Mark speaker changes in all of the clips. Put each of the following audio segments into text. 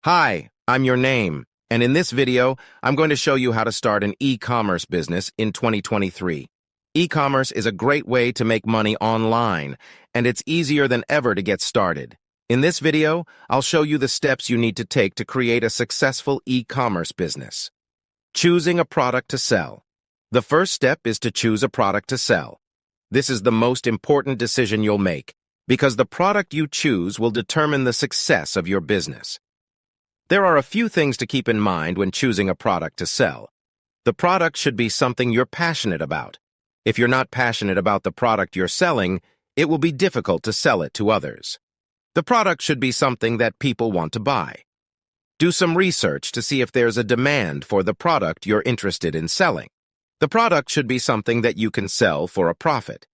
Speaker 1: Hi, I'm your name, and in this video, I'm going to show you how to start an e-commerce business in 2023. E-commerce is a great way to make money online, and it's easier than ever to get started. In this video, I'll show you the steps you need to take to create a successful e-commerce business. Choosing a product to sell. The first step is to choose a product to sell. This is the most important decision you'll make, because the product you choose will determine the success of your business. There are a few things to keep in mind when choosing a product to sell. The product should be something you're passionate about. If you're not passionate about the product you're selling, it will be difficult to sell it to others. The product should be something that people want to buy. Do some research to see if there's a demand for the product you're interested in selling. The product should be something that you can sell for a profit.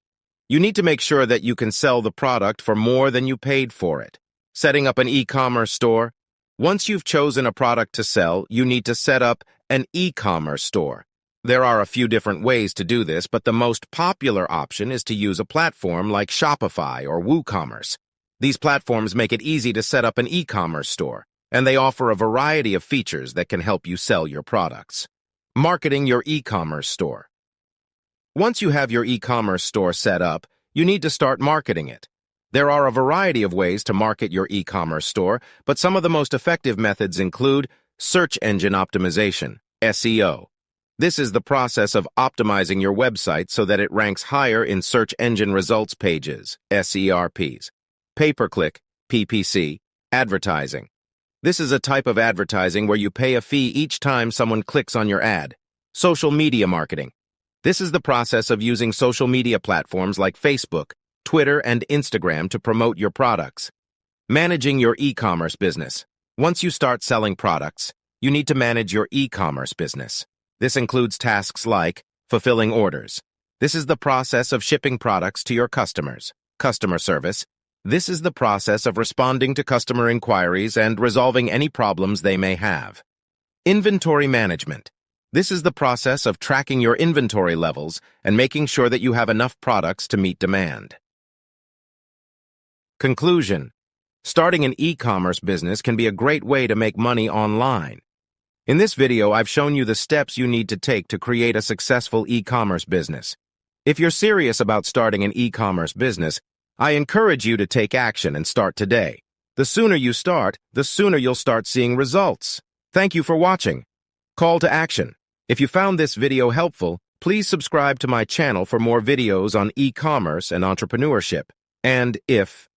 Speaker 1: You need to make sure that you can sell the product for more than you paid for it. Setting up an e-commerce store. Once you've chosen a product to sell, you need to set up an e-commerce store. There are a few different ways to do this, but the most popular option is to use a platform like Shopify or WooCommerce. These platforms make it easy to set up an e-commerce store, and they offer a variety of features that can help you sell your products. Marketing your e-commerce store. Once you have your e-commerce store set up, you need to start marketing it. There are a variety of ways to market your e-commerce store, but some of the most effective methods include search engine optimization, SEO. This is the process of optimizing your website so that it ranks higher in search engine results pages, SERPs. Pay-per-click, PPC, advertising. This is a type of advertising where you pay a fee each time someone clicks on your ad. Social media marketing. This is the process of using social media platforms like Facebook, Twitter, and Instagram to promote your products. Managing your e-commerce business. Once you start selling products, you need to manage your e-commerce business. This includes tasks like fulfilling orders. This is the process of shipping products to your customers. Customer service. This is the process of responding to customer inquiries and resolving any problems they may have. Inventory management. This is the process of tracking your inventory levels and making sure that you have enough products to meet demand. Conclusion. Starting an e-commerce business can be a great way to make money online. In this video, I've shown you the steps you need to take to create a successful e-commerce business. If you're serious about starting an e-commerce business, I encourage you to take action and start today. The sooner you start, the sooner you'll start seeing results. Thank you for watching. Call to action. If you found this video helpful, please subscribe to my channel for more videos on e-commerce and entrepreneurship. And if